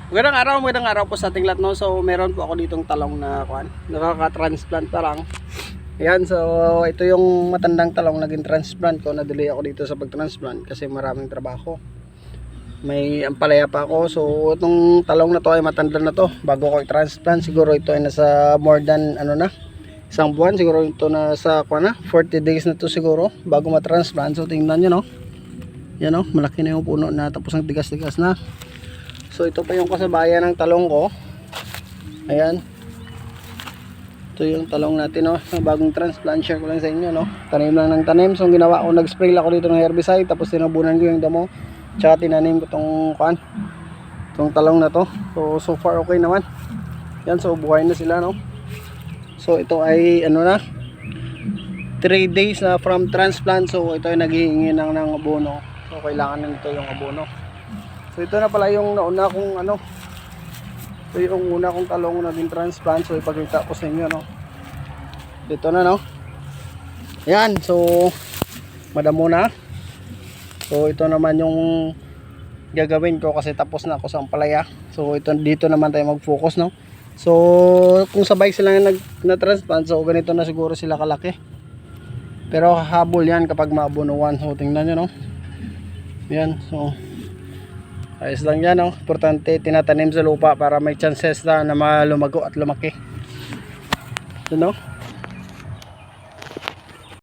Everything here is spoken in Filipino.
Magandang araw po sa ating lahat, no. So meron po ako ditong talong na nakaka-transplant pa lang. Ayan, so ito yung matandang talong naging transplant ko. Nadali ako dito sa pag-transplant kasi maraming trabaho. May ampalaya pa ako. So itong talong na to ay matanda na to. Bago ko i-transplant, siguro ito ay nasa more than isang buwan. Siguro ito nasa 40 days na to siguro bago ma-transplant. So tingnan nyo, no. Yan, no, malaki na yung puno na tapos ang tigas-tigas na. So ito pa yung kasabayan ng talong ko. Ayan. Ito yung talong natin, no. Bagong transplant, share ko lang sa inyo, no. Tanim lang ng tanim. So ginawa ko, nag-spray ako dito ng herbicide, tapos tinabunan ko yung damo. Tsaka tinanim ko itong talong na to. So far okay naman. Yan, so buhay na sila, no. So ito ay 3 days na from transplant. So ito ay naghihingi ng abono. So kailangan na nito yung abono. So ito na pala yung nauna kong ito yung una kong talong naging transplant. So ipakita ko sa inyo, no. Dito na, no. Yan, so madamo na. So ito naman yung gagawin ko kasi tapos na ako sa ampalaya. So ito, dito naman tayo mag-focus, no. So kung sabay sila na-transplant, so ganito na siguro sila kalaki. Pero habol yan kapag maabunuan. So tingnan nyo, no. Yan, so ayos lang yan, no. Importante tinatanim sa lupa para may chances na lumago at lumaki. Ito, no.